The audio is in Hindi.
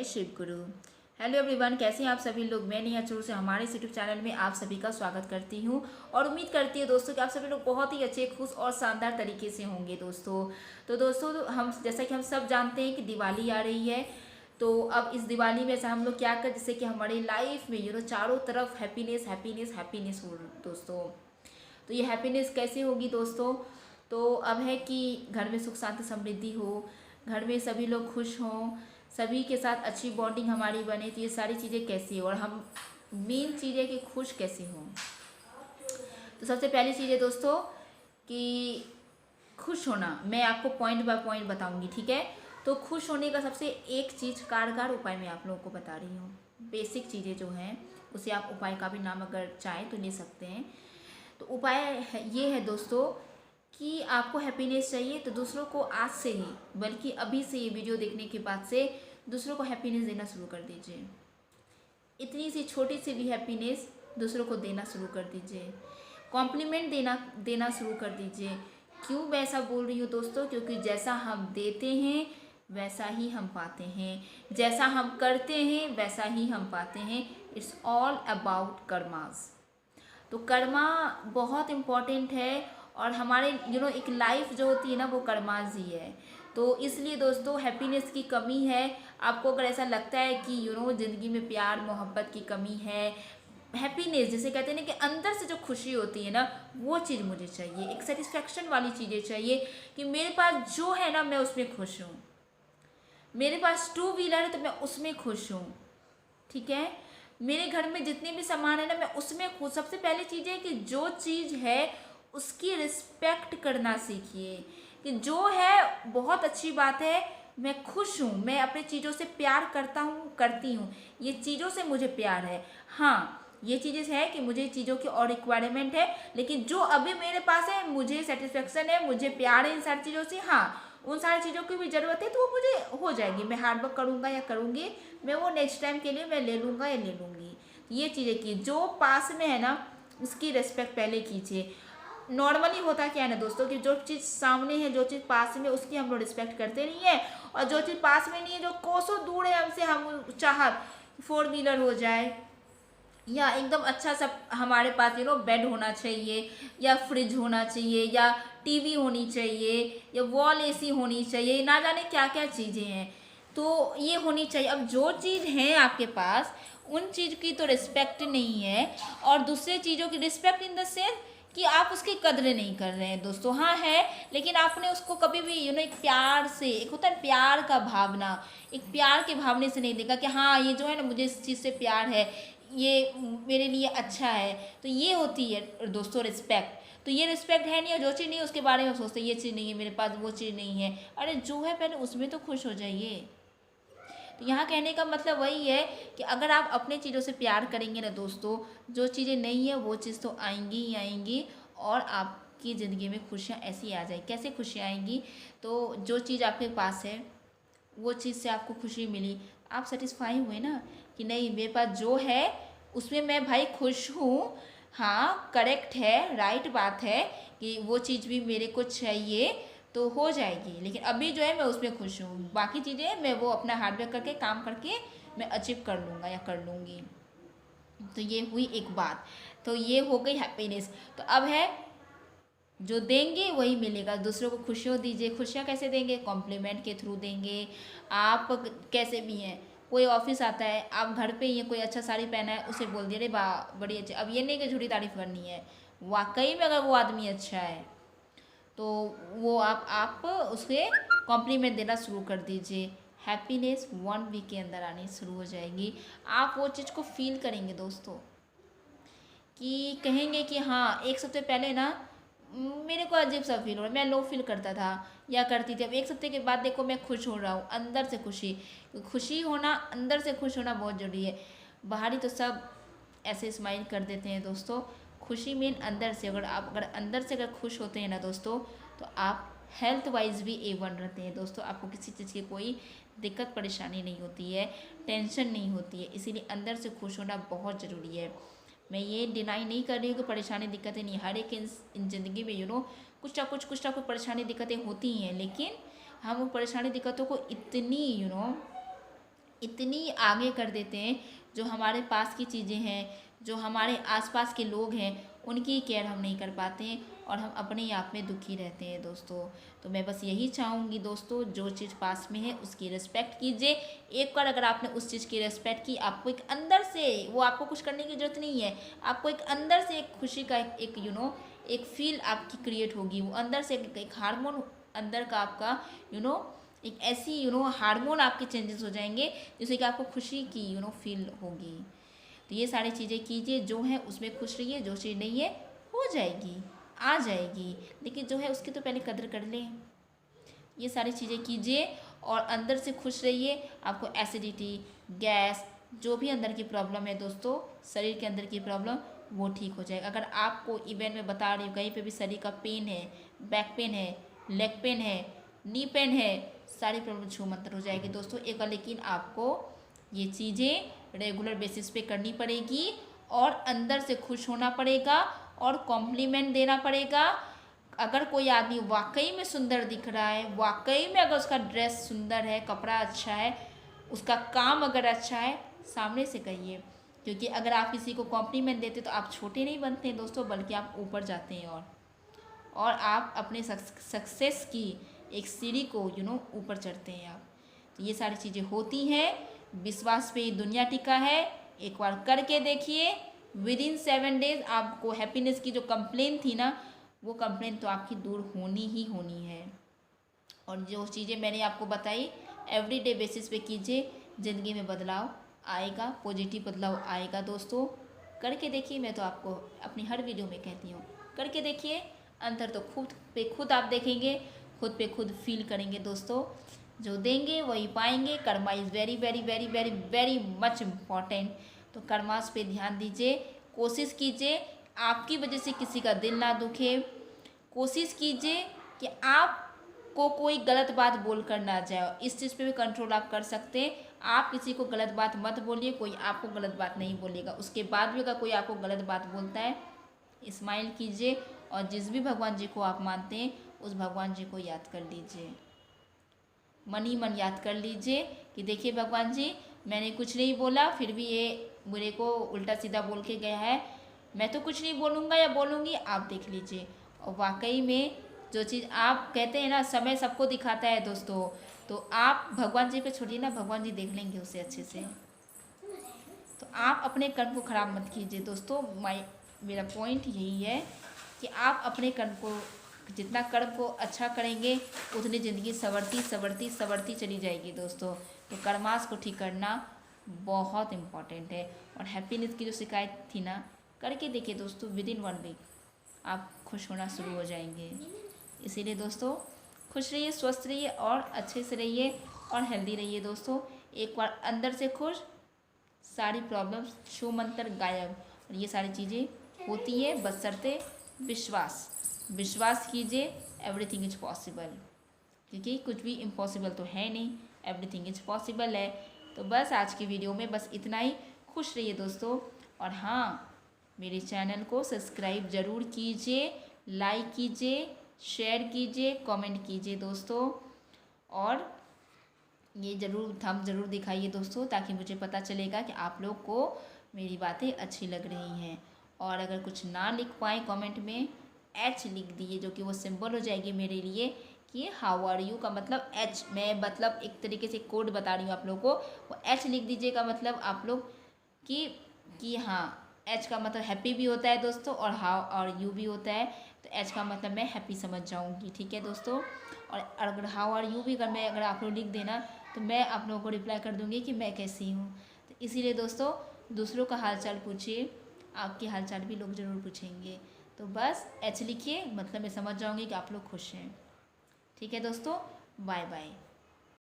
जय शिव गुरु। हेलो एवरीवन, कैसे हैं आप सभी लोग। मैं नेहा चूर से हमारे इस यूट्यूब चैनल में आप सभी का स्वागत करती हूं और उम्मीद करती हूँ दोस्तों कि आप सभी लोग बहुत ही अच्छे, खुश और शानदार तरीके से होंगे दोस्तों। तो दोस्तों, हम जैसा कि हम सब जानते हैं कि दिवाली आ रही है। तो अब इस दिवाली में ऐसा हम लोग क्या कर जिससे कि हमारी लाइफ में चारों तरफ हैप्पीनेस हैप्पीनेस हैप्पीनेस हो दोस्तों। तो ये हैप्पीनेस कैसे होगी दोस्तों। तो अब है कि घर में सुख शांति समृद्धि हो, घर में सभी लोग खुश हों, सभी के साथ अच्छी बॉन्डिंग हमारी बने। तो ये सारी चीज़ें कैसी हो और हम मेन चीज़ है कि खुश कैसे हों। तो सबसे पहली चीज़ है दोस्तों कि खुश होना, मैं आपको पॉइंट बाय पॉइंट बताऊंगी, ठीक है। तो खुश होने का सबसे एक चीज़ कारगर उपाय मैं आप लोगों को बता रही हूँ। बेसिक चीज़ें जो हैं उसे आप उपाय का भी नाम अगर चाहें तो ले सकते हैं। तो उपाय ये है दोस्तों कि आपको हैप्पीनेस चाहिए तो दूसरों को आज से ही, बल्कि अभी से ये वीडियो देखने के बाद से दूसरों को हैप्पीनेस देना शुरू कर दीजिए। इतनी सी छोटी सी भी हैप्पीनेस दूसरों को देना शुरू कर दीजिए। कॉम्प्लीमेंट देना शुरू कर दीजिए। क्यों मैं ऐसा बोल रही हूँ दोस्तों, क्योंकि जैसा हम देते हैं वैसा ही हम पाते हैं, जैसा हम करते हैं वैसा ही हम पाते हैं। It's all about karmas. तो कर्मा बहुत इम्पॉर्टेंट है और हमारे एक लाइफ जो होती है ना वो कर्माज ही है। तो इसलिए दोस्तों हैप्पीनेस की कमी है। आपको अगर ऐसा लगता है कि ज़िंदगी में प्यार मोहब्बत की कमी है, हैप्पीनेस जिसे कहते हैं ना कि अंदर से जो खुशी होती है ना, वो चीज़ मुझे चाहिए। एक सेटिस्फैक्शन वाली चीज़ें चाहिए कि मेरे पास जो है ना मैं उसमें खुश हूँ। मेरे पास टू व्हीलर है तो मैं उसमें खुश हूँ, ठीक है। मेरे घर में जितने भी सामान है ना मैं उसमें खुद। सबसे पहली चीज़ है कि जो चीज़ है उसकी रिस्पेक्ट करना सीखिए कि जो है बहुत अच्छी बात है, मैं खुश हूँ, मैं अपनी चीज़ों से प्यार करता हूँ, करती हूँ, ये चीज़ों से मुझे प्यार है। हाँ, ये चीज़ें है कि मुझे चीज़ों की और रिक्वायरमेंट है, लेकिन जो अभी मेरे पास है मुझे सेटिस्फेक्शन है, मुझे प्यार है इन सारी चीज़ों से। हाँ, उन सारी चीज़ों की भी ज़रूरत है तो वो मुझे हो जाएगी। मैं हार्ड वर्क करूँगा या करूँगी, मैं वो नेक्स्ट टाइम के लिए मैं ले लूँगा या ले लूँगी। ये चीज़ें की जो पास में है ना उसकी रिस्पेक्ट पहले कीजिए। नॉर्मली होता क्या है ना दोस्तों कि जो चीज़ सामने है, जो चीज़ पास में, उसकी हम लोग रिस्पेक्ट करते नहीं है। और जो चीज़ पास में नहीं है, जो कोसों दूर है हमसे, हम चाह 4 व्हीलर हो जाए या एकदम अच्छा सा हमारे पास बेड होना चाहिए या फ्रिज होना चाहिए या टीवी होनी चाहिए या वॉल एसी होनी चाहिए, ना जाने क्या क्या चीज़ें हैं, तो ये होनी चाहिए। अब जो चीज़ है आपके पास उन चीज़ की तो रिस्पेक्ट नहीं है और दूसरे चीज़ों की रिस्पेक्ट इन द सेंस कि आप उसकी कदर नहीं कर रहे हैं दोस्तों। हाँ है, लेकिन आपने उसको कभी भी एक प्यार से, एक होता है प्यार का भावना, एक प्यार के भावने से नहीं देखा कि हाँ ये जो है ना मुझे इस चीज़ से प्यार है, ये मेरे लिए अच्छा है। तो ये होती है दोस्तों रिस्पेक्ट। तो ये रिस्पेक्ट है नहीं और जो चीज़ नहीं है उसके बारे में सोचते ये चीज़ नहीं है मेरे पास, वो चीज़ नहीं है। अरे जो है पहले उसमें तो खुश हो जाइए। तो यहाँ कहने का मतलब वही है कि अगर आप अपने चीज़ों से प्यार करेंगे ना दोस्तों, जो चीज़ें नहीं है वो चीज़ तो आएंगी ही आएंगी और आपकी ज़िंदगी में खुशियाँ ऐसी आ जाएगी। कैसे खुशियाँ आएंगी, तो जो चीज़ आपके पास है वो चीज़ से आपको खुशी मिली, आप सेटिस्फाई हुए ना कि नहीं मेरे पास जो है उसमें मैं भाई खुश हूँ। हाँ करेक्ट है, राइट बात है कि वो चीज़ भी मेरे को चाहिए तो हो जाएगी, लेकिन अभी जो है मैं उसमें खुश हूँ। बाकी चीज़ें मैं वो अपना हार्डवर्क करके काम करके मैं अचीव कर लूँगा या कर लूँगी। तो ये हुई एक बात, तो ये हो गई हैप्पीनेस। तो अब है जो देंगे वही मिलेगा। दूसरों को खुशियाँ दीजिए। खुशियाँ कैसे देंगे, कॉम्प्लीमेंट के थ्रू देंगे। आप कैसे भी हैं, कोई ऑफिस आता है, आप घर पे ही हैं, कोई अच्छा साड़ी पहना है, उसे बोल दिए अरे वाह बड़ी अच्छी। अब ये नहीं कि झूठी तारीफ करनी है, वाकई में अगर वो आदमी अच्छा है तो वो आप उसे कॉम्प्लीमेंट देना शुरू कर दीजिए। हैप्पीनेस 1 वीक के अंदर आनी शुरू हो जाएगी। आप वो चीज़ को फील करेंगे दोस्तों कि कहेंगे कि हाँ एक हफ्ते पहले ना मेरे को अजीब सा फील हो रहा है, मैं लो फील करता था या करती थी, अब एक हफ्ते के बाद देखो मैं खुश हो रहा हूँ, अंदर से खुशी। खुशी होना, अंदर से खुश होना बहुत ज़रूरी है। बाहरी तो सब ऐसे स्माइल कर देते हैं दोस्तों, खुशी मेन अंदर से। अगर अंदर से अगर खुश होते हैं ना दोस्तों तो आप हेल्थ वाइज भी A1 रहते हैं दोस्तों। आपको किसी चीज़ की कोई दिक्कत परेशानी नहीं होती है, टेंशन नहीं होती है। इसीलिए अंदर से खुश होना बहुत ज़रूरी है। मैं ये डिनाई नहीं कर रही हूँ कि परेशानी दिक्कतें नहीं, हर एक इन ज़िंदगी में कुछ ना कुछ परेशानी दिक्कतें होती हैं, लेकिन हम उन परेशानी दिक्कतों को इतनी इतनी आगे कर देते हैं, जो हमारे पास की चीज़ें हैं, जो हमारे आसपास के लोग हैं, उनकी केयर हम नहीं कर पाते हैं और हम अपने ही आप में दुखी रहते हैं दोस्तों। तो मैं बस यही चाहूँगी दोस्तों, जो चीज़ पास में है उसकी रिस्पेक्ट कीजिए। एक बार अगर आपने उस चीज़ की रिस्पेक्ट की, आपको एक अंदर से, वो आपको कुछ करने की ज़रूरत नहीं है, आपको एक अंदर से एक खुशी का एक एक फील आपकी क्रिएट होगी। वो अंदर से एक हार्मोन अंदर का आपका एक ऐसी हार्मोन आपके चेंजेस हो जाएंगे जिससे कि आपको खुशी की फील होगी। तो ये सारी चीज़ें कीजिए, जो है उसमें खुश रहिए, जो चीज़ नहीं है हो जाएगी, आ जाएगी, लेकिन जो है उसकी तो पहले कदर कर लें। ये सारी चीज़ें कीजिए और अंदर से खुश रहिए। आपको एसिडिटी, गैस, जो भी अंदर की प्रॉब्लम है दोस्तों, शरीर के अंदर की प्रॉब्लम, वो ठीक हो जाएगा। अगर आपको इवन मैं बता रही हूँ कहीं पे भी शरीर का पेन है, बैक पेन है, लेग पेन है, नी पेन है, सारी प्रॉब्लम छू मंतर हो जाएगी दोस्तों। एक बार लेकिन आपको ये चीज़ें रेगुलर बेसिस पे करनी पड़ेगी और अंदर से खुश होना पड़ेगा और कॉम्प्लीमेंट देना पड़ेगा। अगर कोई आदमी वाकई में सुंदर दिख रहा है, वाकई में अगर उसका ड्रेस सुंदर है, कपड़ा अच्छा है, उसका काम अगर अच्छा है, सामने से कहिए। क्योंकि अगर आप किसी को कॉम्प्लीमेंट देते तो आप छोटे नहीं बनते हैं दोस्तों, बल्कि आप ऊपर जाते हैं और आप अपने सक्सेस की एक सीढ़ी को ऊपर चढ़ते हैं आप। तो ये सारी चीज़ें होती हैं, विश्वास पे दुनिया टिका है। एक बार करके देखिए, विदिन 7 डेज आपको हैप्पीनेस की जो कंप्लेन थी ना, वो कंप्लेन तो आपकी दूर होनी ही होनी है। और जो चीज़ें मैंने आपको बताई एवरीडे बेसिस पे कीजिए, ज़िंदगी में बदलाव आएगा, पॉजिटिव बदलाव आएगा दोस्तों। करके देखिए, मैं तो आपको अपनी हर वीडियो में कहती हूँ, करके देखिए, अंतर तो खुद पे खुद आप देखेंगे, खुद पे खुद फील करेंगे दोस्तों। जो देंगे वही पाएंगे। Karma is very very very very very much important. तो कर्मास पे ध्यान दीजिए, कोशिश कीजिए आपकी वजह से किसी का दिल ना दुखे। कोशिश कीजिए कि आपको कोई गलत बात बोल कर ना जाए, इस चीज़ पे भी कंट्रोल आप कर सकते हैं। आप किसी को गलत बात मत बोलिए, कोई आपको गलत बात नहीं बोलेगा। उसके बाद भी अगर कोई आपको गलत बात बोलता है, स्माइल कीजिए और जिस भी भगवान जी को आप मानते हैं उस भगवान जी को याद कर लीजिए, मन ही मन याद कर लीजिए कि देखिए भगवान जी, मैंने कुछ नहीं बोला, फिर भी ये मेरे को उल्टा सीधा बोल के गया है। मैं तो कुछ नहीं बोलूँगा या बोलूँगी, आप देख लीजिए। और वाकई में जो चीज़ आप कहते हैं ना, समय सबको दिखाता है दोस्तों। तो आप भगवान जी पे छोड़िए ना, भगवान जी देख लेंगे उसे अच्छे से। तो आप अपने कर्म को ख़राब मत कीजिए दोस्तों। मेरा पॉइंट यही है कि आप अपने कर्म को, जितना कर्म को अच्छा करेंगे उतनी ज़िंदगी संवरती संवरती संवरती चली जाएगी दोस्तों। तो कर्मास को ठीक करना बहुत इम्पॉर्टेंट है। और हैप्पीनेस की जो शिकायत थी ना, करके देखिए दोस्तों, विदिन 1 वीक आप खुश होना शुरू हो जाएंगे। इसीलिए दोस्तों, खुश रहिए, स्वस्थ रहिए और अच्छे से रहिए और हेल्दी रहिए दोस्तों। एक बार अंदर से खुश, सारी प्रॉब्लम्स छू मंतर गायब। और ये सारी चीज़ें होती है बशर्ते विश्वास कीजिए, एवरीथिंग इज पॉसिबल। क्योंकि कुछ भी इम्पॉसिबल तो है नहीं, एवरीथिंग इज पॉसिबल है। तो बस आज की वीडियो में बस इतना ही। खुश रहिए दोस्तों। और हाँ, मेरे चैनल को सब्सक्राइब ज़रूर कीजिए, लाइक कीजिए, शेयर कीजिए, कमेंट कीजिए दोस्तों। और ये थंब ज़रूर दिखाइए दोस्तों, ताकि मुझे पता चलेगा कि आप लोग को मेरी बातें अच्छी लग रही हैं। और अगर कुछ ना लिख पाए कमेंट में, एच लिख दिए, जो कि वो सिंबल हो जाएगी मेरे लिए कि हाउ आर यू का मतलब एच। मैं मतलब एक तरीके से कोड बता रही हूँ आप लोगों को। वो एच लिख दीजिएगा, मतलब आप लोग कि हाँ, एच का मतलब हैप्पी भी होता है दोस्तों और हाउ और यू भी होता है। तो एच का मतलब मैं हैप्पी समझ जाऊँगी, ठीक है दोस्तों। और अगर हाउ आर यू भी अगर आप लोग लिख देना, तो मैं आप लोगों को रिप्लाई कर दूँगी कि मैं कैसी हूँ। तो इसीलिए दोस्तों, दूसरों का हालचाल पूछिए, आपके हालचाल भी लोग ज़रूर पूछेंगे। तो बस एच लिखिए, मतलब मैं समझ जाऊँगी कि आप लोग खुश हैं। ठीक है दोस्तों, बाय बाय।